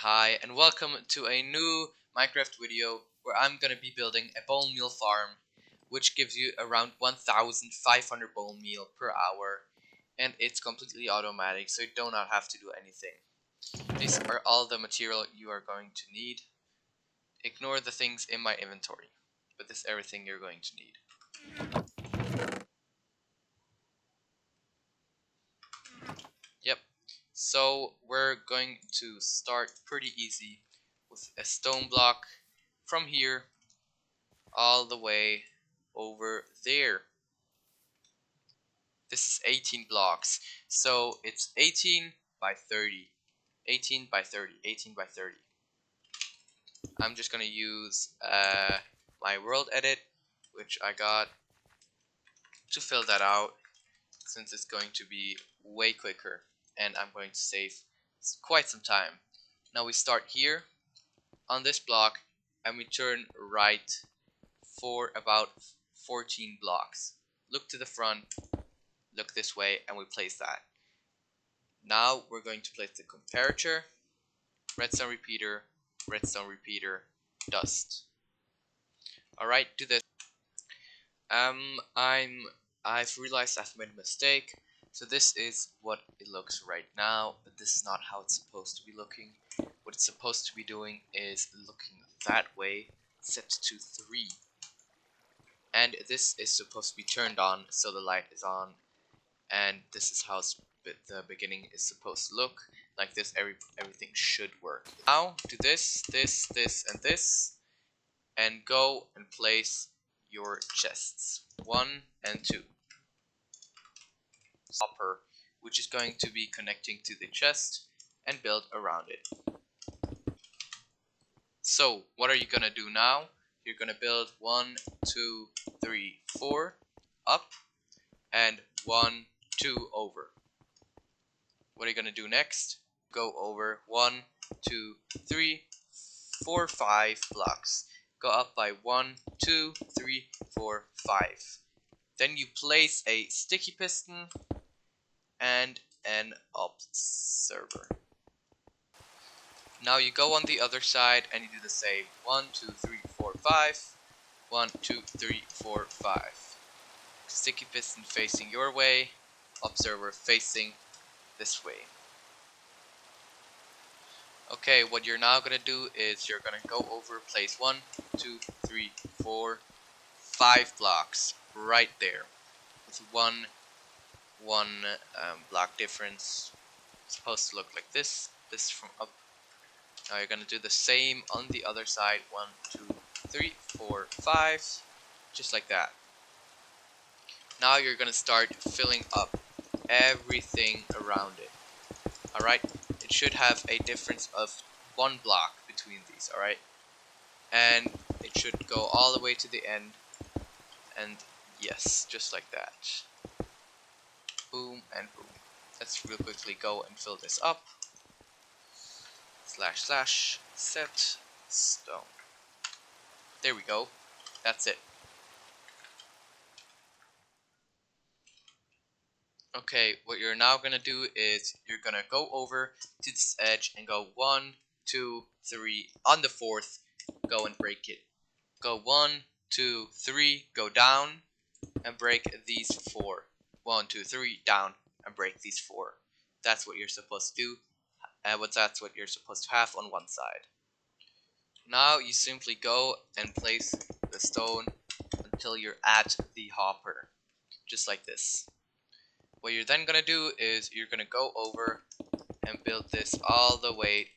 Hi and welcome to a new Minecraft video where I'm gonna be building a bone meal farm which gives you around 1,500 bone meal per hour, and it's completely automatic, so you do not have to do anything. These are all the material you are going to need. Ignore the things in my inventory, but this is everything you're going to need. Yep, so we're going to start pretty easy with a stone block from here all the way over there. This is 18 blocks, so it's 18 by 30, 18 by 30, 18 by 30. I'm just gonna use my world edit, which I got to fill that out, since it's going to be way quicker and I'm going to save quite some time. Now we start here on this block and we turn right for about 14 blocks. Look to the front, look this way, and we place that. Now we're going to place the comparator, redstone repeater, dust. Alright, do this. I've realized I've made a mistake. So this is what it looks right now, but this is not how it's supposed to be looking. What it's supposed to be doing is looking that way, set to 3. And this is supposed to be turned on, so the light is on. And this is how the beginning is supposed to look. Like this, everything should work. Now do this, and this, and go and place your chests 1 and 2. Hopper, which is going to be connecting to the chest, and build around it. So what are you gonna do now? You're gonna build 1, 2, 3, 4 up, and 1, 2 over. What are you gonna do next? Go over 1, 2, 3, 4, 5 blocks. Go up by 1, 2, 3, 4, 5. Then you place a sticky piston and an observer. Now you go on the other side and you do the same. 1, 2, 3, 4, 5. 1, 2, 3, 4, 5. Sticky piston facing your way, observer facing this way. Okay, what you're now gonna do is you're gonna go over, place 1, 2, 3, 4, 5 blocks right there with one block difference. It's supposed to look like this. This from up. Now you're gonna do the same on the other side. 1, 2, 3, 4, 5, just like that. Now you're gonna start filling up everything around it. Alright, it should have a difference of 1 block between these, alright? And it should go all the way to the end, and yes, just like that. Boom and boom. Let's real quickly go and fill this up. / set stone. There we go. That's it. Okay, what you're now gonna do is you're gonna go over to this edge and go 1, 2, 3. On the 4th, go and break it. Go 1, 2, 3. Go down and break these 4. 1, 2, 3. Down and break these 4. That's what you're supposed to do. That's what you're supposed to have on one side. Now you simply go and place the stone until you're at the hopper, just like this. What you're then gonna do is you're gonna go over and build this all the way,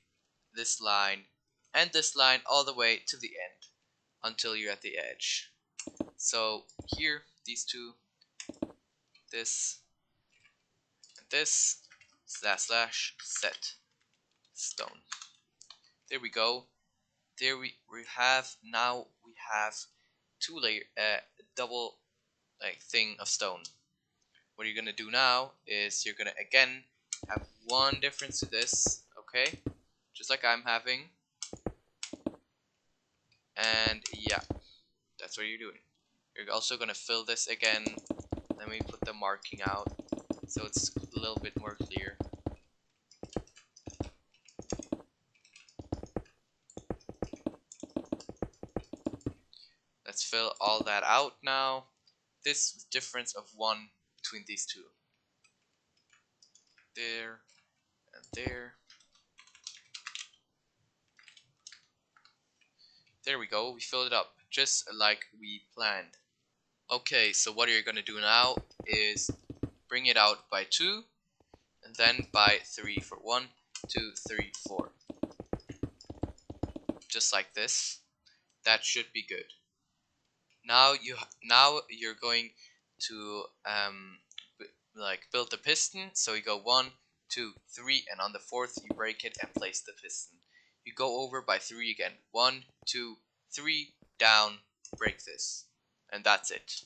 this line and this line all the way to the end until you're at the edge. So here, these two, this and this, / set stone. There we go. There we have, now we have 2 layer double like thing of stone. What you're gonna do now is you're gonna again have 1 difference to this, okay, just like I'm having, and yeah, that's what you're doing. You're also gonna fill this again. Let me put the marking out so it's a little bit more clear. just fill all that out now. This difference of 1 between these two. There and there. There we go, we filled it up, just like we planned. Okay, so what you're gonna do now is bring it out by 2, and then by 3 for 1, 2, 3, 4. Just like this. That should be good. Now you're going to build the piston. So you go 1, 2, 3, and on the 4th you break it and place the piston. You go over by 3 again. 1, 2, 3, down, break this, and that's it.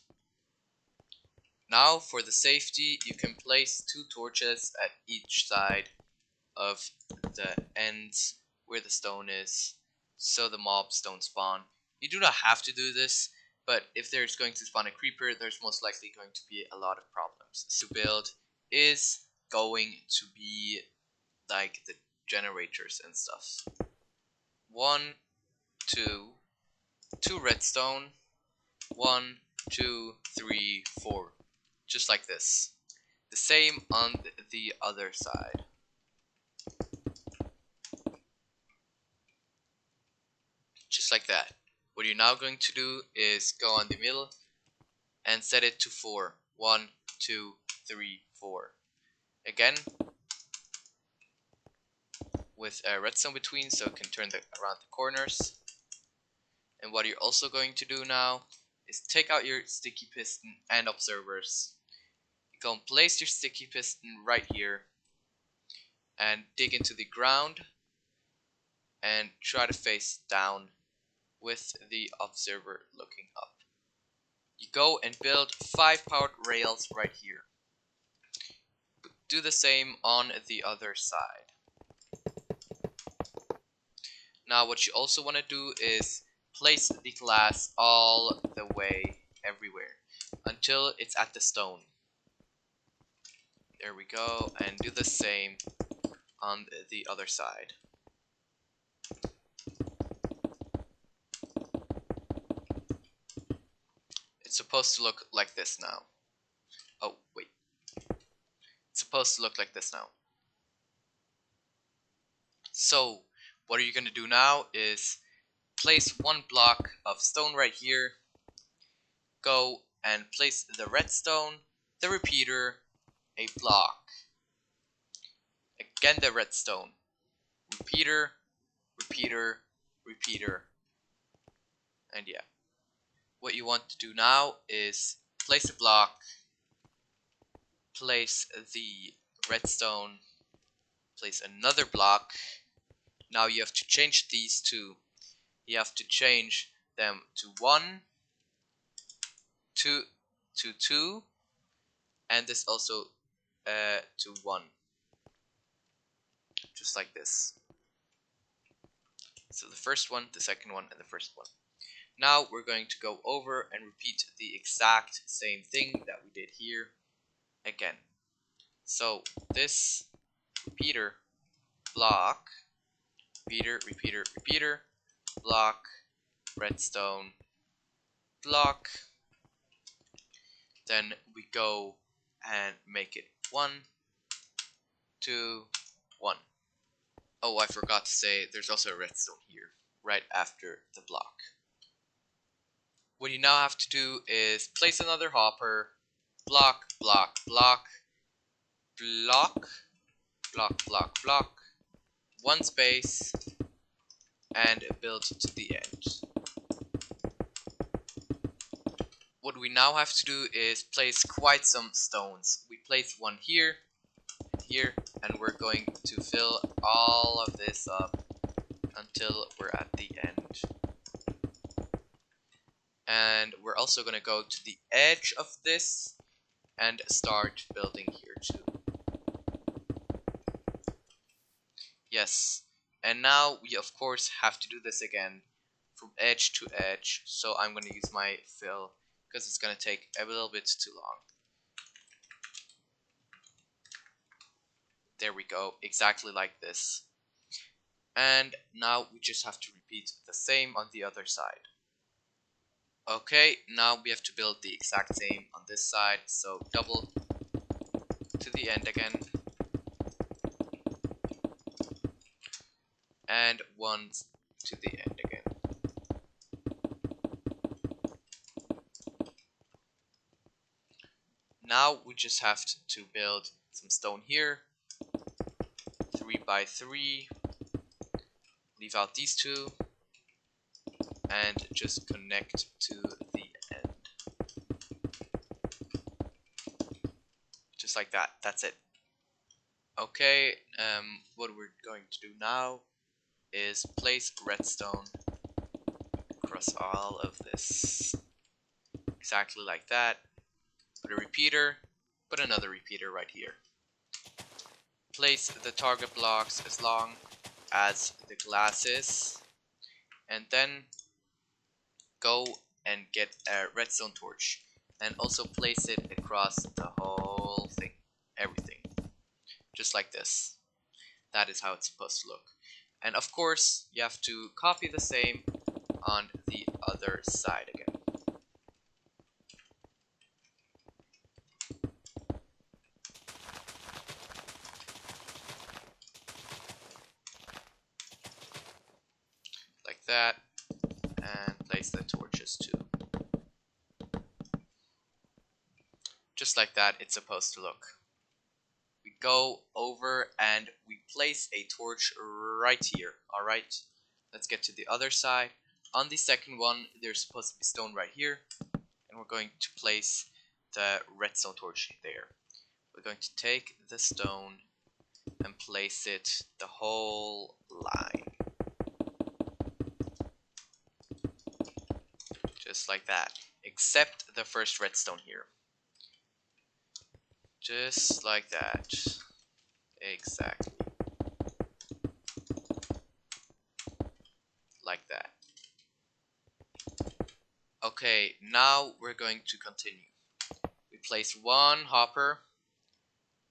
Now for the safety, you can place 2 torches at each side of the ends where the stone is, so the mobs don't spawn. You do not have to do this, but if there's going to spawn a creeper, there's most likely going to be a lot of problems. So build is going to be like the generators and stuff. 1, 2, 2 redstone, 1, 2, 3, 4. Just like this. The same on the other side. Just like that. What you're now going to do is go on the middle and set it to 4. 1, 2, 3, 4. Again, with a redstone between so it can turn around the corners. And what you're also going to do now is take out your sticky piston and observers. You go and place your sticky piston right here and dig into the ground and try to face down with the observer looking up. You go and build 5 powered rails right here. Do the same on the other side. Now what you also want to do is place the glass all the way everywhere until it's at the stone. There we go, and do the same on the other side. It's supposed to look like this now. Oh, wait. It's supposed to look like this now. So, what are you going to do now is place 1 block of stone right here. Go and place the redstone, the repeater, a block. Again the redstone. Repeater, repeater, repeater. And yeah. What you want to do now is place a block, place the redstone, place another block. Now you have to change these two. You have to change them to 1, 2, to 2, and this also to 1. Just like this. So the first one, the second one, and the first one. Now we're going to go over and repeat the exact same thing that we did here again. So this repeater, block, repeater, repeater, repeater, block, redstone, block. Then we go and make it 1, 2, 1. Oh, I forgot to say there's also a redstone here, right after the block. What you now have to do is place another hopper, block, block, block, block, block, block, block, 1 space, and build to the end. What we now have to do is place quite some stones. We place 1 here, here, and we're going to fill all of this up until we're at the end. And we're also going to go to the edge of this and start building here too. Yes, and now we of course have to do this again from edge to edge, so I'm going to use my fill because it's going to take a little bit too long. There we go, exactly like this. And now we just have to repeat the same on the other side. Okay, now we have to build the exact same on this side, so double to the end again, and one to the end again. Now we just have to build some stone here, 3 by 3, leave out these two, and just connect to the end. Just like that, that's it. Okay, what we're going to do now is place redstone across all of this. Exactly like that. Put a repeater, put another repeater right here. Place the target blocks as long as the glass is, and then go and get a redstone torch, and also place it across the whole thing, everything, just like this. That is how it's supposed to look. And of course, you have to copy the same on the other side again. Like that, and place the torches too. Just like that, it's supposed to look. We go over and we place a torch right here. Alright, let's get to the other side. On the second one, there's supposed to be stone right here, and we're going to place the redstone torch there. We're going to take the stone and place it the whole line. Just like that. Except the first redstone here. Just like that. Exactly. Like that. Okay, now we're going to continue. We place one hopper,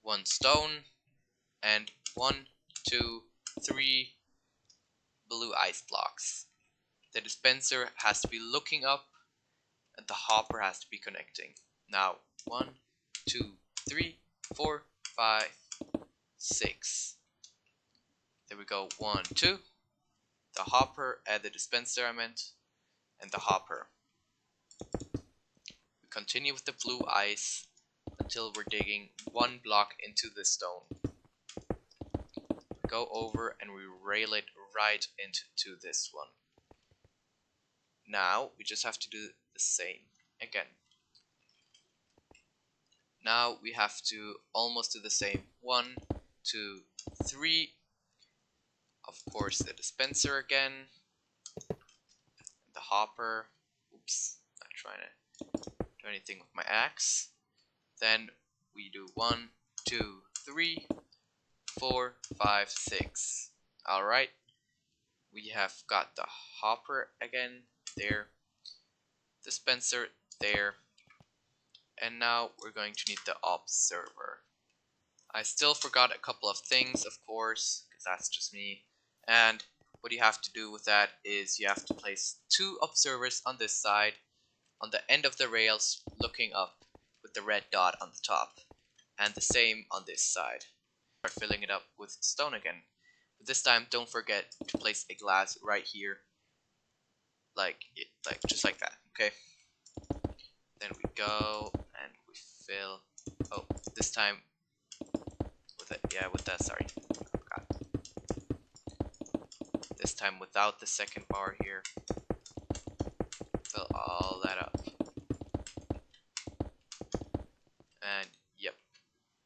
one stone, and 1, 2, 3 blue ice blocks. The dispenser has to be looking up, and the hopper has to be connecting. Now, 1, 2, 3, 4, 5, 6. There we go. 1, 2. The hopper, the dispenser I meant, and the hopper. We continue with the blue ice until we're digging one block into the stone. Go over and we rail it right into this one. Now we just have to do the same again. Now we have to almost do the same. 1, 2, 3. Of course, the dispenser again. The hopper. Oops, not trying to do anything with my axe. Then we do 1, 2, 3, 4, 5, 6. Alright. We have got the hopper again there. Dispenser there. And now we're going to need the observer. I still forgot a couple of things, of course, because that's just me. And what you have to do with that is you have to place 2 observers on this side, on the end of the rails, looking up with the red dot on the top. And the same on this side. Start filling it up with stone again. But this time, don't forget to place a glass right here. Just like that, okay? Then we go and we fill. Oh, this time with it. Yeah, with that. Sorry, I forgot. This time without the second bar here. Fill all that up. And yep.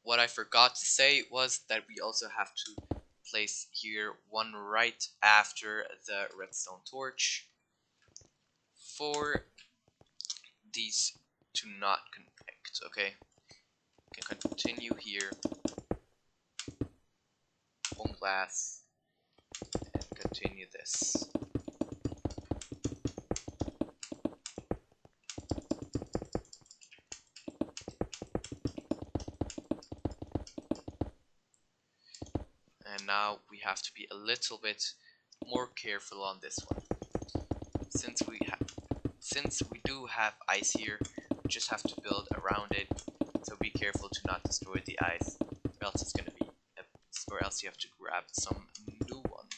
What I forgot to say was that we also have to place here one right after the redstone torch for these to not connect, okay? We can continue here, one glass, and continue this. And now we have to be a little bit more careful on this one. since we do have ice here, we just have to build around it. So be careful to not destroy the ice, or else it's gonna be, or else you have to grab some new one.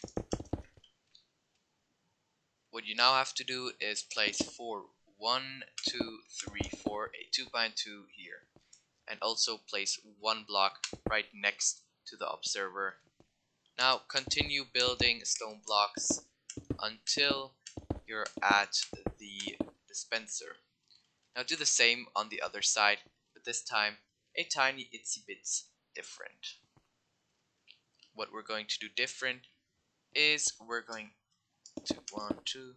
What you now have to do is place 4, 1, 2, 3, 4, a 2x2 here, and also place 1 block right next to the observer. Now continue building stone blocks until you're at the dispenser. Now do the same on the other side, but this time a tiny itsy bits different. What we're going to do different is we're going to 1, 2,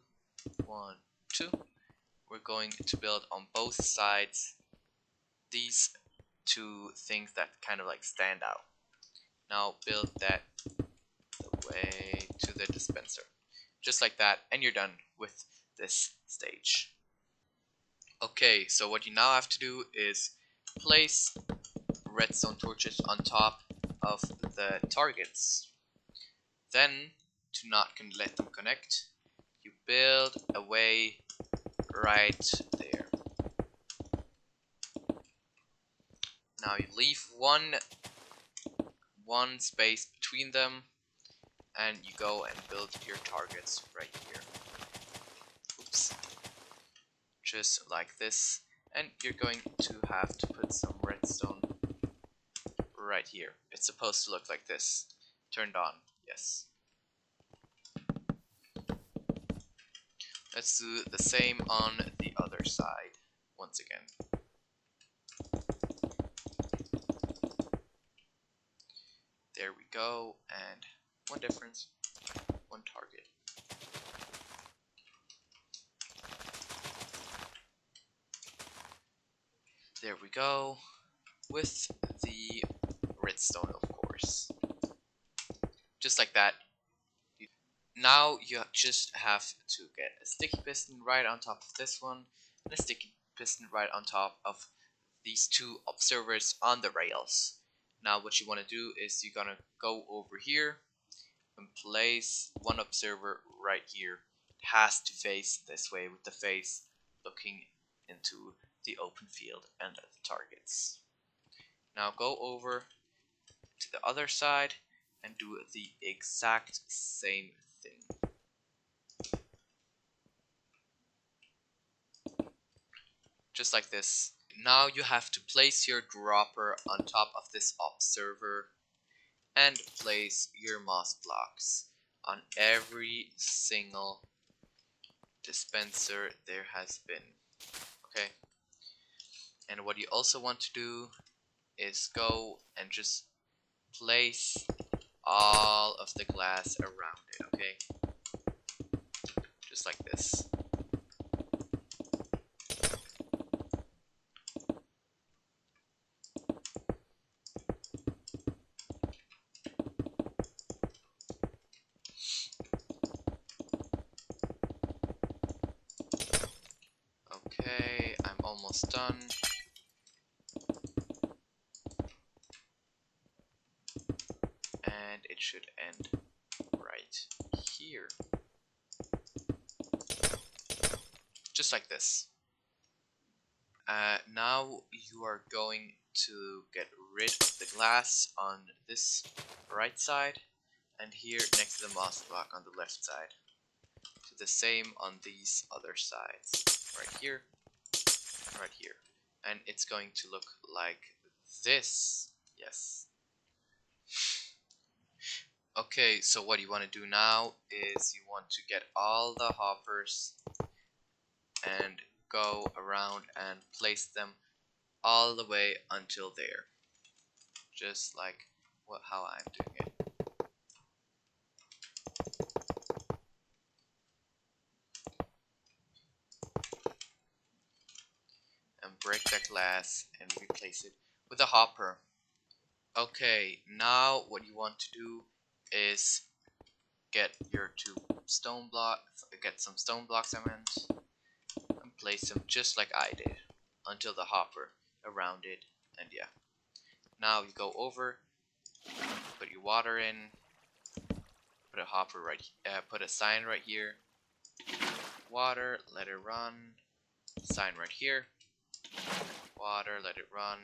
1, 2. We're going to build on both sides these two things that kind of like stand out. Now build that the way to the dispenser. Just like that, and you're done with this stage. Okay, so what you now have to do is place redstone torches on top of the targets. Then, to not let them connect, you build a way right there. Now you leave one space between them, and you go and build your targets right here. Oops. Just like this, and you're going to have to put some redstone right here. It's supposed to look like this. Turned on, yes. Let's do the same on the other side once again. There we go, and one difference, one target. There we go, with the redstone, of course. Just like that. Now you just have to get a sticky piston right on top of this one, and a sticky piston right on top of these two observers on the rails. Now what you want to do is you're gonna go over here and place one observer right here. It has to face this way with the face looking into the open field and the targets. Now go over to the other side and do the exact same thing. Just like this. Now you have to place your dropper on top of this observer and place your moss blocks on every single dispenser there has been. Okay? And what you also want to do is go and just place all of the glass around it, okay? Just like this. Okay, I'm almost done. And it should end right here. Just like this. Now you are going to get rid of the glass on this right side, and here next to the moss block on the left side. Do the same on these other sides. Right here, right here. And it's going to look like this. Yes. Okay, so what you want to do now is you want to get all the hoppers and go around and place them all the way until there. Just like how I'm doing it. And break that glass and replace it with a hopper. Okay, now what you want to do is get your two stone blocks, get some stone blocks, I meant, and place them just like I did until the hopper around it, and yeah. Now you go over, put your water in, put a hopper right, put a sign right here, water, let it run, sign right here, water, let it run,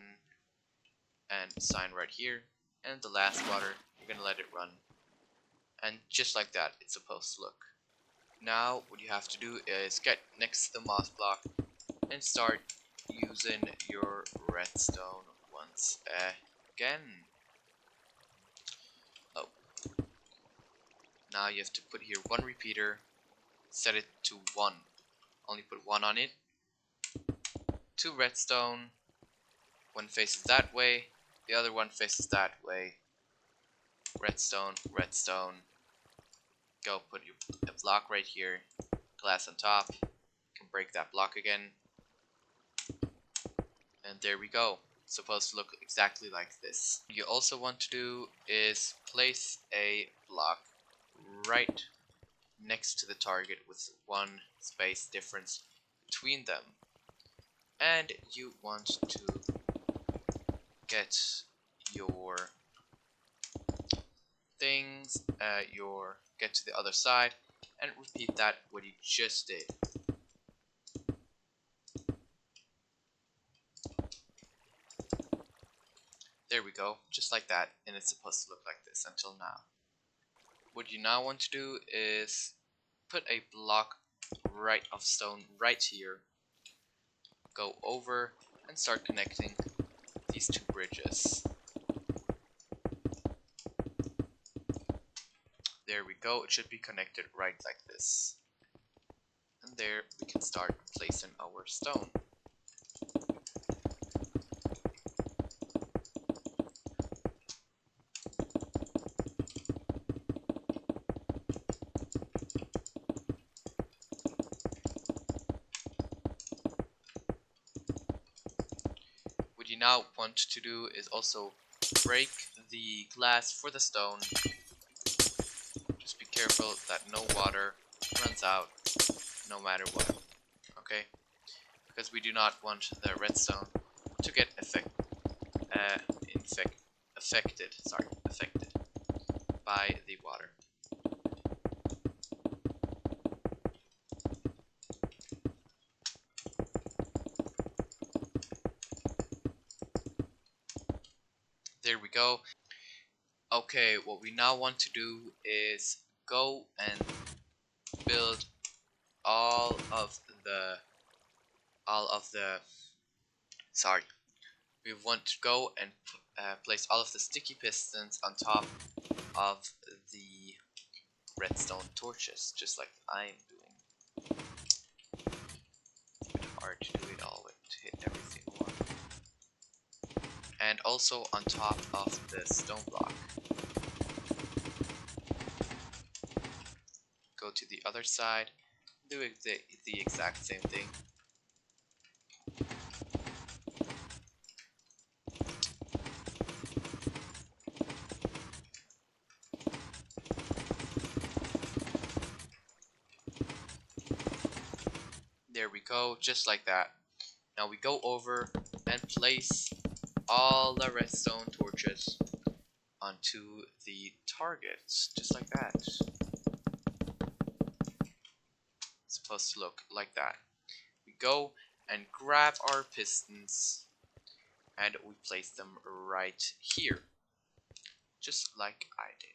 and sign right here, and the last water, you're gonna let it run. And just like that, it's supposed to look. Now, what you have to do is get next to the moss block and start using your redstone once again. Oh. Now you have to put here one repeater, set it to 1. Only put 1 on it. 2 redstone. One faces that way, the other one faces that way. Redstone, redstone. Go put a block right here. Glass on top. You can break that block again. And there we go. It's supposed to look exactly like this. What you also want to do is place a block right next to the target with 1 space difference between them. And you want to get your things, get to the other side and repeat that what you just did. There we go, just like that, and it's supposed to look like this until now. What you now want to do is put a block of stone right here, go over and start connecting these 2 bridges. There we go, it should be connected right like this. And there we can start placing our stone. What you now want to do is also break the glass for the stone. Just be careful that no water runs out no matter what, okay? Because we do not want the redstone to get affected by the water. There we go. Okay, what we now want to do is go and build all of the we want to go and place all of the sticky pistons on top of the redstone torches, just like I'm doing. It's a bit hard to do it all to hit everything one. And also on top of the stone block. Go to the other side, do the exact same thing. There we go, just like that. Now we go over and place all the redstone torches onto the targets, just like that. It's supposed to look like that. We go and grab our pistons and we place them right here, just like I did.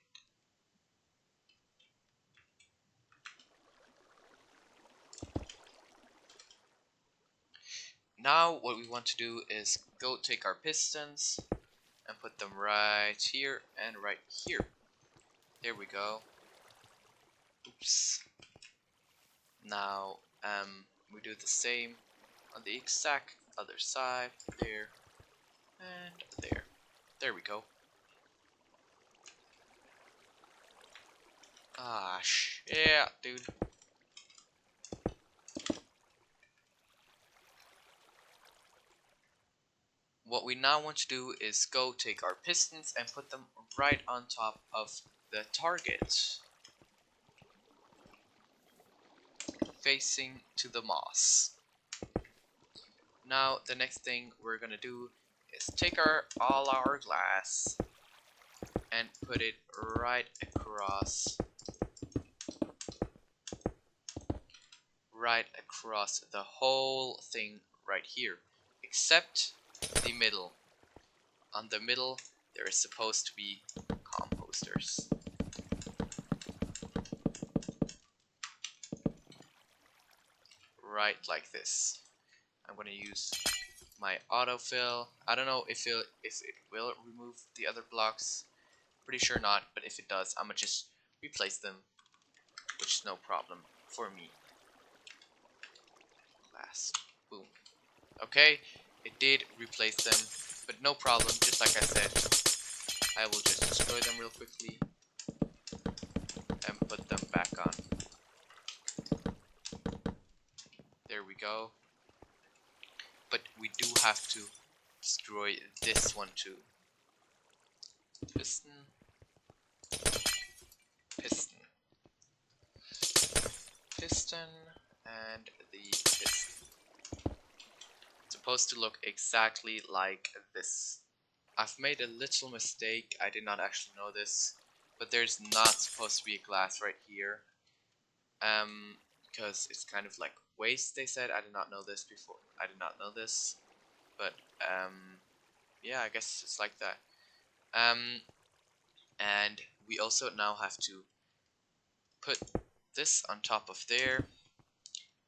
Now what we want to do is go take our pistons and put them right here and right here. There we go. Oops. Now we do the same on the exact other side, there and there. There we go. Ah, yeah, dude. What we now want to do is go take our pistons and put them right on top of the target, facing to the moss. Now the next thing we're gonna do is take all our glass and put it right right across the whole thing right here, except the middle. On the middle there is supposed to be composters. Right like this. I'm gonna use my autofill. I don't know if it will remove the other blocks. Pretty sure not, but if it does, I'm gonna just replace them, which is no problem for me. Glass. Boom. Okay, it did replace them, but no problem. Just like I said, I will just destroy them real quickly and put them back on. There we go. But we do have to destroy this one too. Piston. Piston. Piston. And the piston. It's supposed to look exactly like this. I've made a little mistake. I did not actually know this. But there's not supposed to be a glass right here. Because it's kind of like waste, they said. I did not know this before. I did not know this. But, yeah, I guess it's like that. And we also now have to put this on top of there.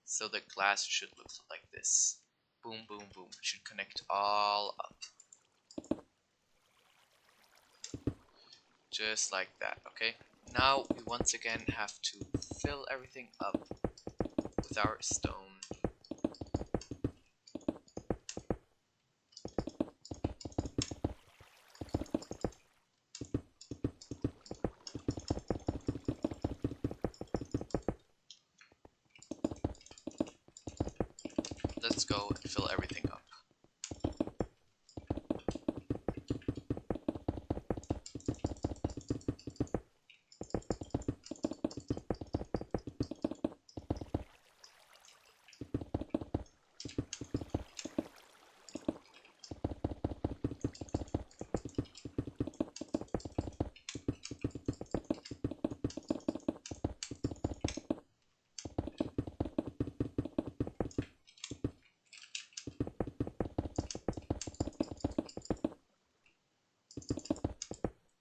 So the glass should look like this. Boom, boom, boom. It should connect all up. Just like that, okay? Now we once again have to fill everything up with our stone. Let's go and fill everything up.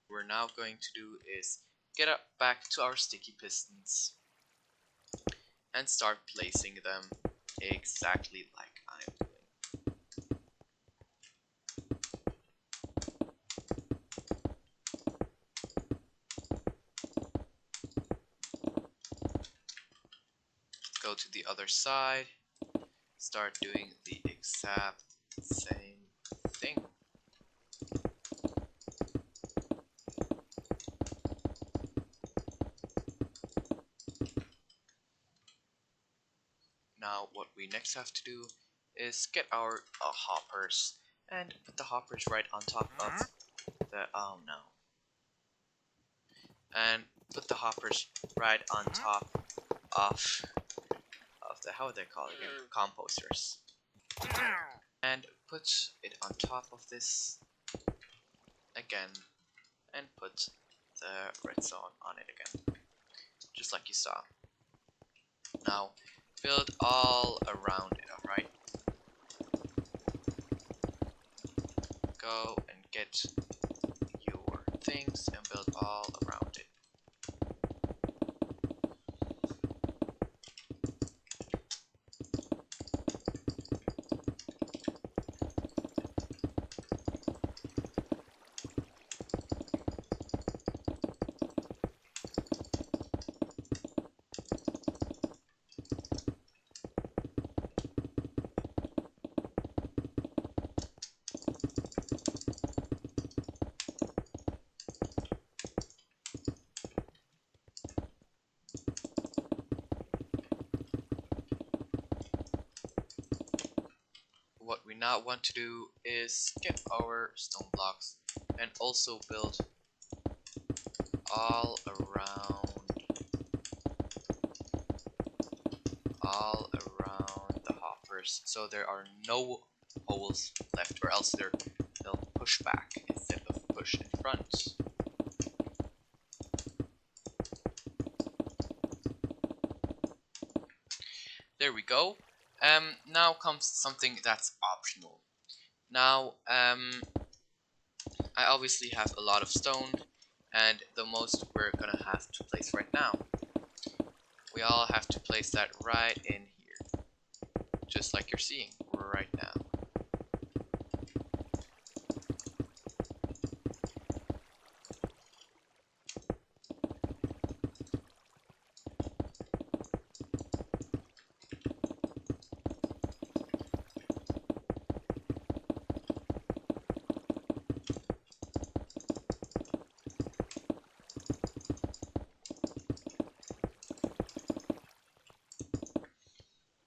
What we're now going to do is get up back to our sticky pistons and start placing them exactly like I'm doing. Go to the other side, start doing the exact same thing. Now what we next have to do is get our hoppers and put the hoppers right on top of the, oh no. And put the hoppers right on top of the, how would they call it again? Composters. And put it on top of this again and put the redstone on it again. Just like you saw. Now build all around it, alright? Go and get your things and build all around it. What we now want to do is get our stone blocks and also build all around the hoppers, so there are no holes left, or else they'll push back instead of push in front. There we go. Now comes something that's optional. Now, I obviously have a lot of stone, and the most we're gonna have to place right now. We all have to place that right in here, just like you're seeing right now.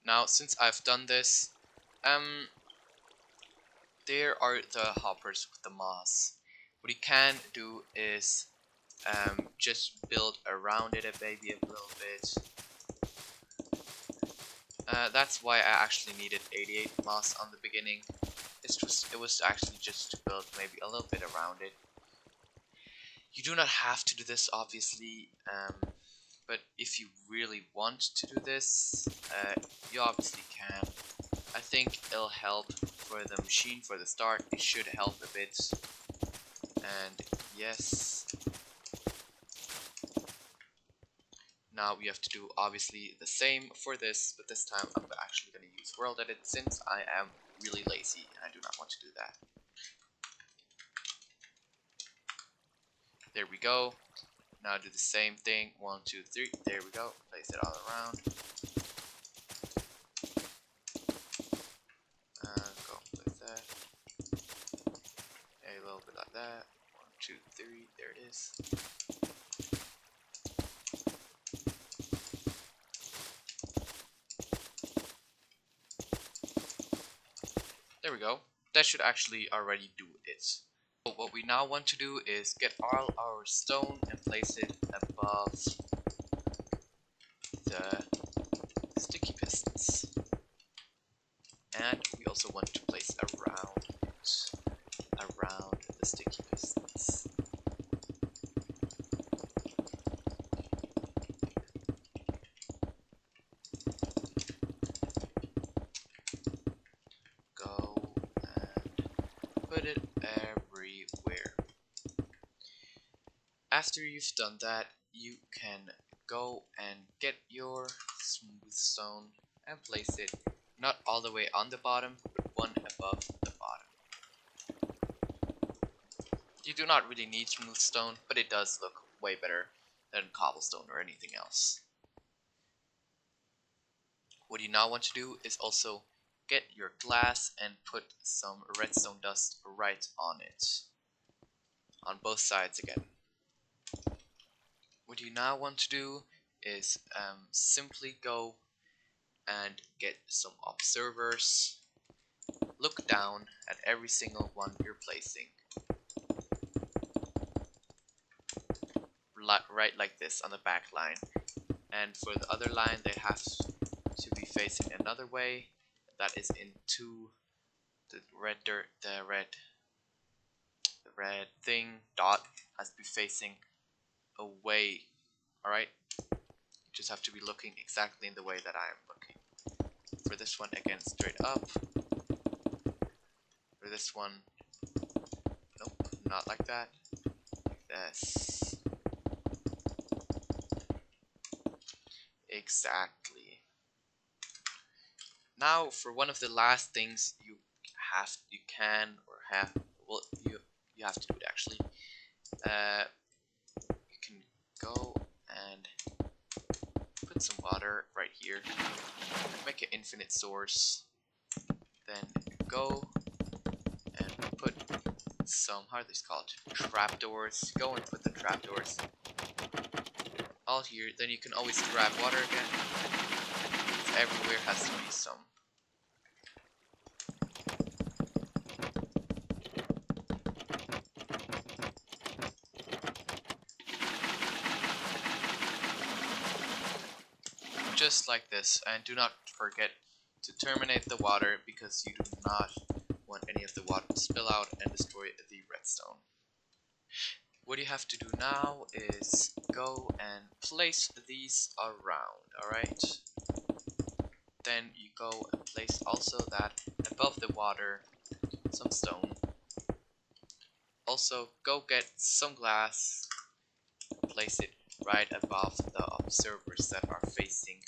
Now, since I've done this, there are the hoppers with the moss. What you can do is just build around it maybe a little bit. That's why I actually needed 88 moss on the beginning. It was actually just to build maybe a little bit around it. You do not have to do this, obviously, but if you really want to do this, you obviously can. I think it'll help for the machine for the start. It should help a bit. And yes. Now we have to do obviously the same for this, but this time I'm actually going to use world edit since I am really lazy and I do not want to do that. There we go. Now do the same thing. 1, 2, 3. There we go. Place it all around. Go like that. A little bit like that. 1, 2, 3. There it is. There we go. That should actually already do it. So what we now want to do is get all our stone and place it above the sticky pistons. And we also want to place around the sticky pistons. Go and put it everywhere. After you've done that, you can go and get your smooth stone and place it not all the way on the bottom, but one above the bottom. You do not really need smooth stone, but it does look way better than cobblestone or anything else. What you now want to do is also get your glass and put some redstone dust right on it. On both sides again. What you now want to do is simply go and get some observers. Look down at every single one you're placing. Right like this on the back line. And for the other line they have to be facing another way. That is into the red dirt, the red thing, dot, has to be facing away. Alright? You just have to be looking exactly in the way that I am looking. For this one, again, straight up. For this one, nope, not like that. Like this. Exactly. Now, for one of the last things you have to do it actually. You can go and put some water right here. Make an infinite source. Then go and put some, how are these called? Trapdoors. Go and put the trapdoors all here. Then you can always grab water again. Everywhere has to be some. Just like this, and do not forget to terminate the water because you do not want any of the water to spill out and destroy the redstone. What you have to do now is go and place these around, alright? then you go and place also that above the water some stone. Also go get some glass, place it right above the observers that are facing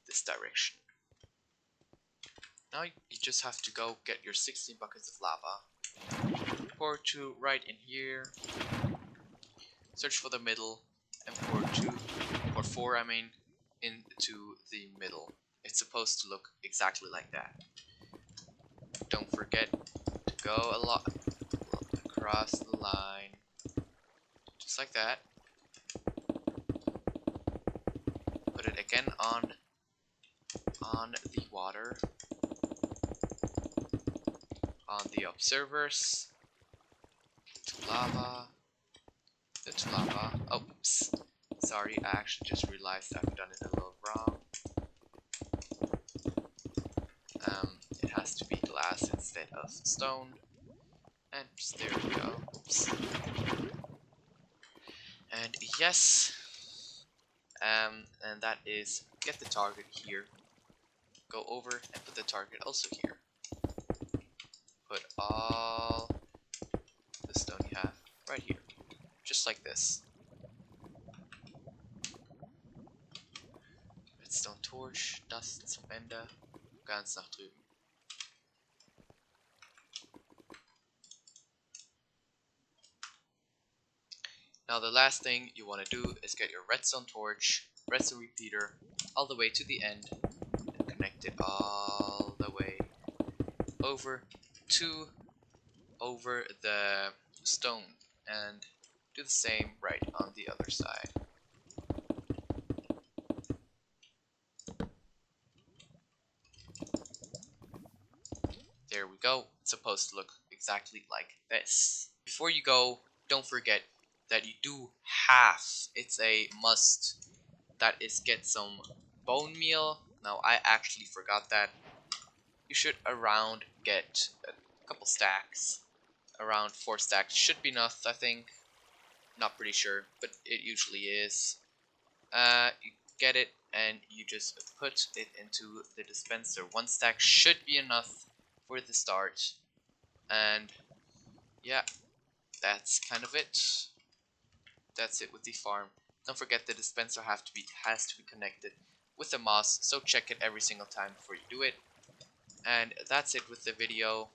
this direction. Now you just have to go get your 16 buckets of lava, pour 2 right in here, search for the middle, and pour 4 I mean, into the middle. It's supposed to look exactly like that. Don't forget to go a lot across the line, just like that. Put it again on the water, on the observers, to lava, to lava. Oops, sorry, I actually just realized I've done it a little wrong. It has to be glass instead of stone. And just there we go. Oops. And yes. And that is get the target here. Go over and put the target also here. Put all the stone you have right here. Just like this. Redstone torch, Dust zum Ende. Ganz nach drüben. Now the last thing you want to do is get your redstone torch, redstone repeater, all the way to the end, and connect it all the way over the stone, and do the same right on the other side. There we go. It's supposed to look exactly like this. Before you go, don't forget that you do have, it's a must, that is get some bone meal. Now I actually forgot that. You should around get a couple stacks. Around 4 stacks should be enough, I think. Not pretty sure, but it usually is. You get it and you just put it into the dispenser. 1 stack should be enough for the start. And yeah, that's kind of it. That's it with the farm. Don't forget the dispenser has to be connected with the moss, so check it every single time before you do it. And that's it with the video.